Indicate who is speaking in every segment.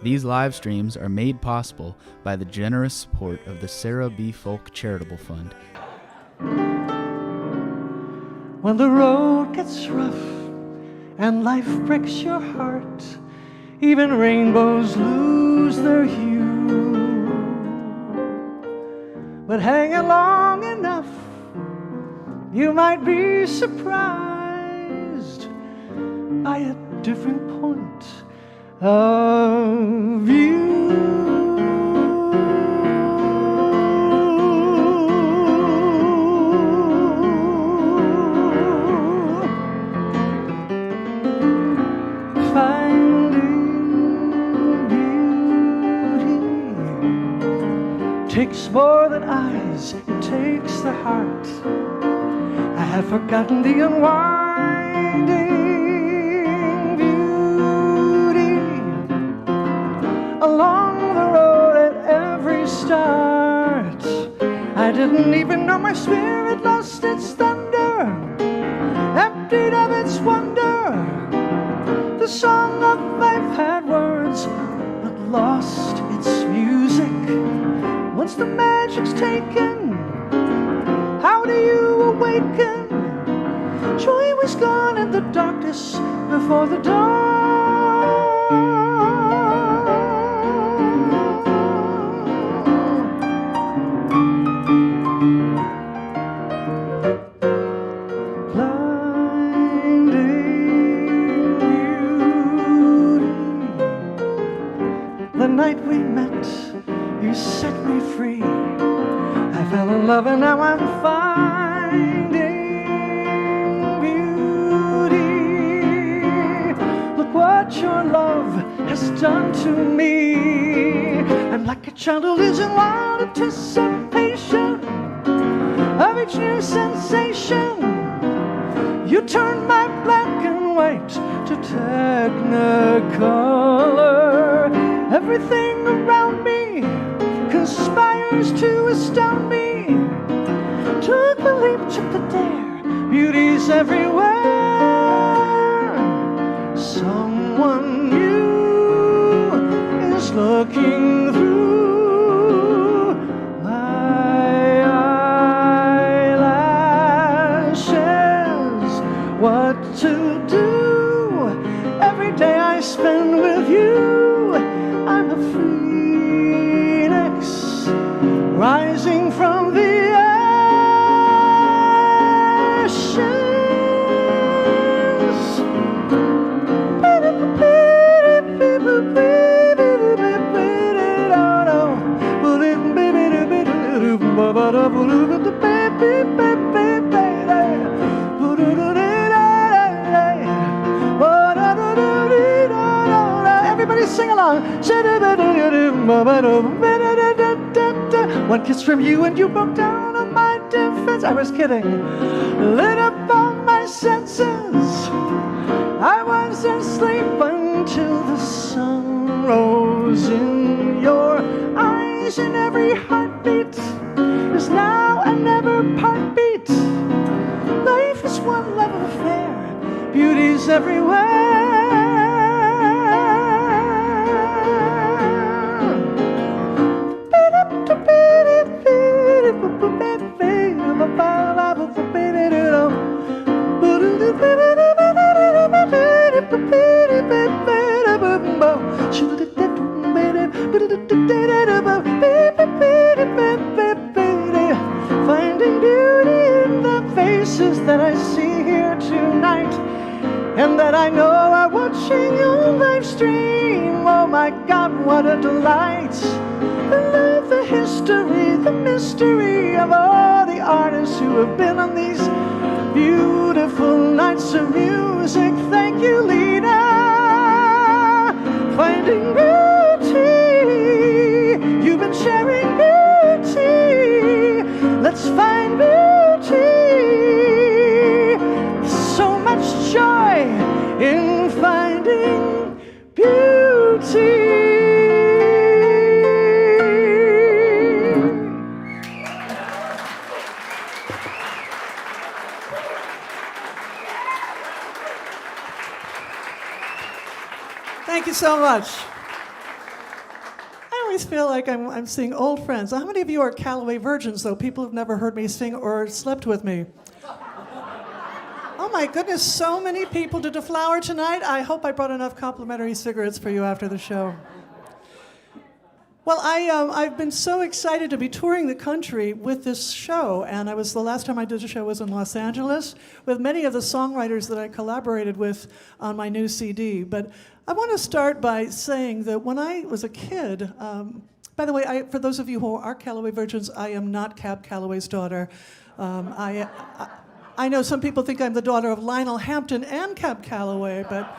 Speaker 1: These live streams are made possible by the generous support of the Sarah B. Folk Charitable Fund.
Speaker 2: When the road gets rough and life breaks your heart, even rainbows lose their hue. But hang along enough, you might be surprised by a different point of view. Takes more than eyes, it takes the heart. I have forgotten the unwinding beauty along the road at every start. I didn't even know my spirit lost its thunder, emptied of its wonder. The song of life had words, but lost its music. Once the magic's taken, how do you awaken? Joy was gone in the darkness before the dawn. Blinding beauty. The night we met, you set me free. I fell in love and now I'm finding beauty. Look what your love has done to me. I'm like a child who lives in wild anticipation of each new sensation. You turn my black and white to technicolor. Everything around me conspires to astound me. Took the leap, took the dare. Beauty's everywhere. Someone new is looking through my eyelashes. What to do? Every day I spend with you, I'm a phoenix rising from the Everybody sing along. One kiss from you and you broke down on my defense. I was kidding. Lit up all my senses. I was asleep until the sun rose in your eyes, and every heartbeat is now a never part beat. Life is one love affair. Beauty's everywhere. Finding beauty in the faces that I see here tonight, and that I know are watching your live stream. Oh my God, what a delight. The love, the history, the mystery of all the artists who have been on these beautiful nights of music. Thank you, Lena. Finding beauty, you've been sharing beauty. Let's find beauty. So much joy in finding beauty. Thank you so much. always feel like I'm seeing old friends. How many of you are Callaway virgins, though? People who've never heard me sing or slept with me. Oh my goodness, so many people to deflower tonight. I hope I brought enough complimentary cigarettes for you after the show. Well, I've been so excited to be touring the country with this show, and the last time I did a show was in Los Angeles with many of the songwriters that I collaborated with on my new CD. But I want to start by saying that when I was a kid, by the way, for those of you who are Callaway virgins, I am not Cab Calloway's daughter. I know some people think I'm the daughter of Lionel Hampton and Cab Callaway, but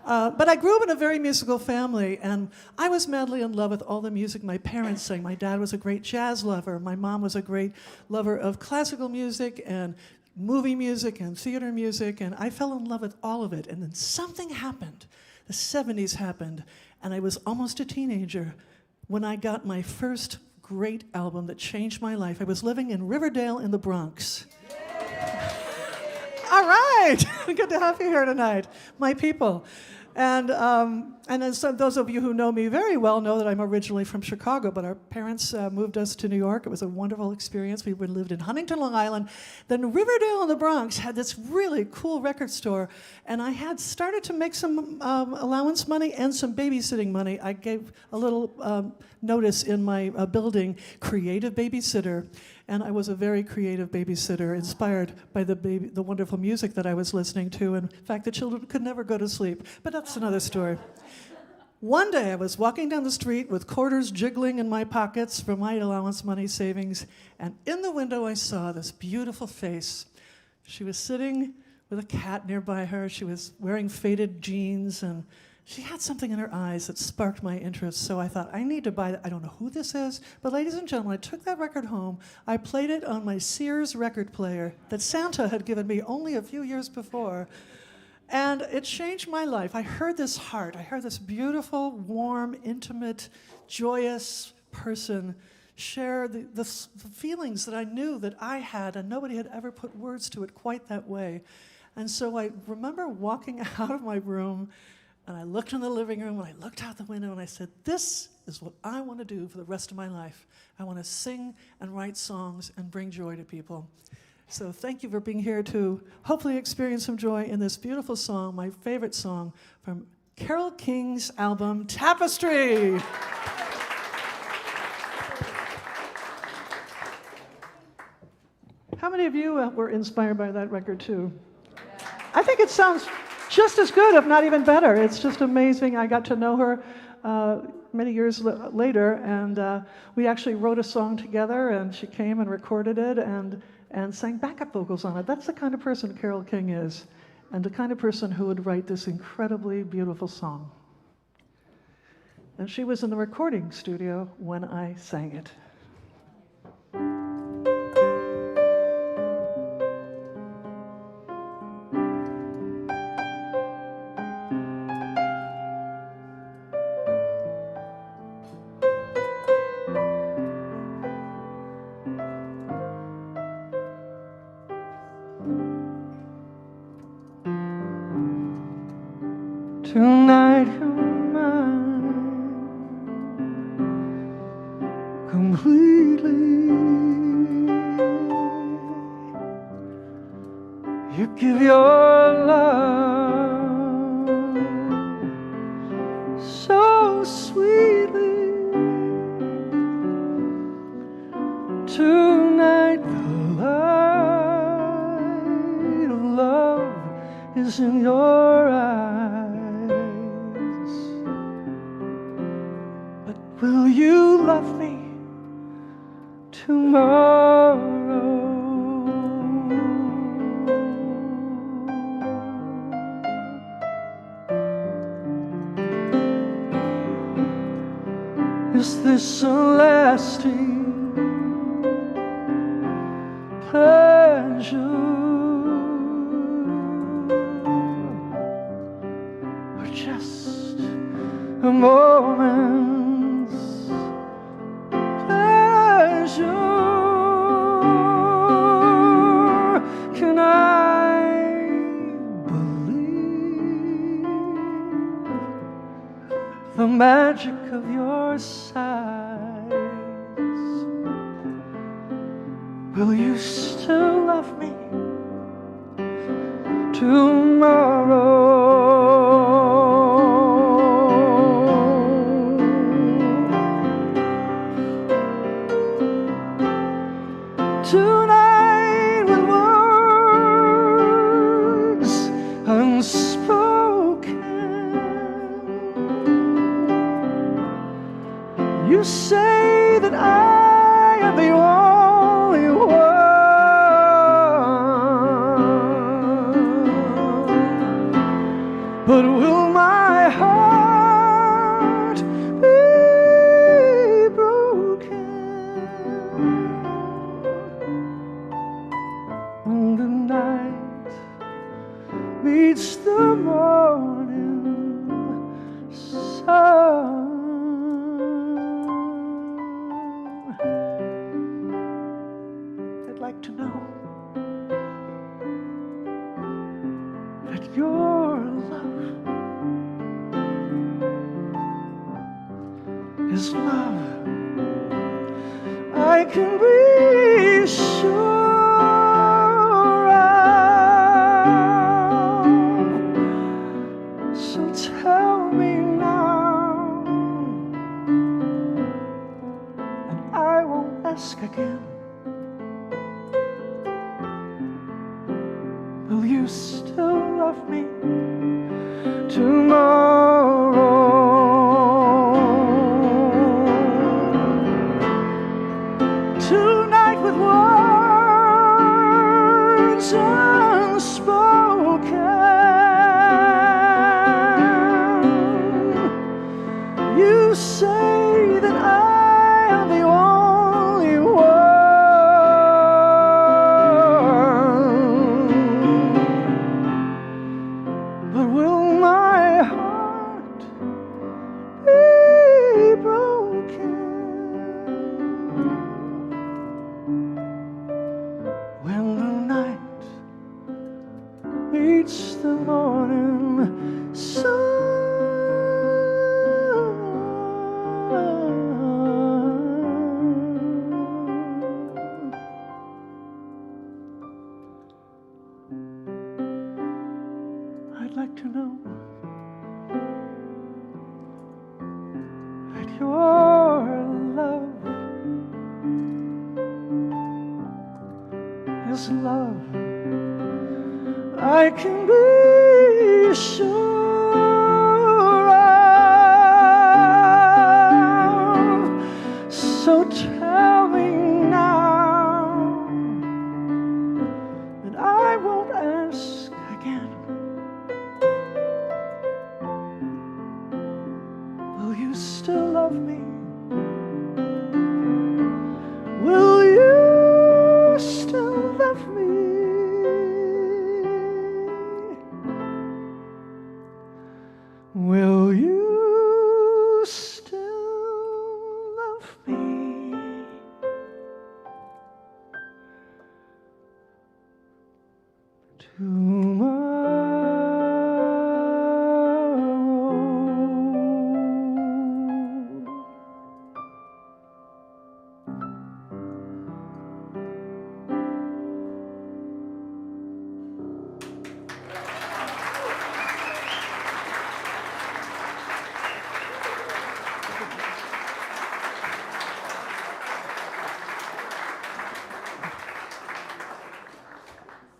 Speaker 2: I grew up in a very musical family, and I was madly in love with all the music my parents sang. My dad was a great jazz lover. My mom was a great lover of classical music and movie music and theater music, and I fell in love with all of it. And then something happened. The 70s happened, and I was almost a teenager when I got my first great album that changed my life. I was living in Riverdale in the Bronx. All right, good to have you here tonight, my people. And as those of you who know me very well know that I'm originally from Chicago, but our parents moved us to New York. It was a wonderful experience. We lived in Huntington, Long Island. Then Riverdale in the Bronx had this really cool record store, and I had started to make some allowance money and some babysitting money. I gave a little notice in my building, creative babysitter, and I was a very creative babysitter, inspired by the wonderful music that I was listening to. In fact, the children could never go to sleep, but that's another story. One day I was walking down the street with quarters jiggling in my pockets from my allowance money savings, and in the window I saw this beautiful face. She was sitting with a cat nearby her. She was wearing faded jeans, and she had something in her eyes that sparked my interest, so I thought, I need to buy that. I don't know who this is, but ladies and gentlemen, I took that record home. I played it on my Sears record player that Santa had given me only a few years before, and it changed my life. I heard this heart. I heard this beautiful, warm, intimate, joyous person share the feelings that I knew that I had, and nobody had ever put words to it quite that way. And so I remember walking out of my room, and I looked in the living room, and I looked out the window, and I said, this is what I want to do for the rest of my life. I want to sing and write songs and bring joy to people. So thank you for being here to hopefully experience some joy in this beautiful song, my favorite song from Carole King's album, Tapestry. How many of you were inspired by that record, too? I think it sounds just as good, if not even better. It's just amazing. I got to know her many years later, and we actually wrote a song together, and she came and recorded it and sang backup vocals on it. That's the kind of person Carole King is, and the kind of person who would write this incredibly beautiful song. And she was in the recording studio when I sang it. Tonight you're mine completely. You give your love so sweetly. Tonight the light of love is in your eyes. Will you love me tomorrow? Is this a lasting pleasure, or just a moment? Can I believe the magic of your your sighs. Will you still love me tomorrow? Tonight with words unspoken, you say that I am the only one, but will my heart be broken when the night meets the morning sun? I'd like to know that your love is love I can be sure of. So tell me now, and I won't ask again. Will you still love me tomorrow? Tonight with words unspoken, you say that I am the only one, but will my heart be broken when the night meets the morning sun? I'd like to know that your love is love I can be sure of. So tell me now, and I won't ask again. Will you still love me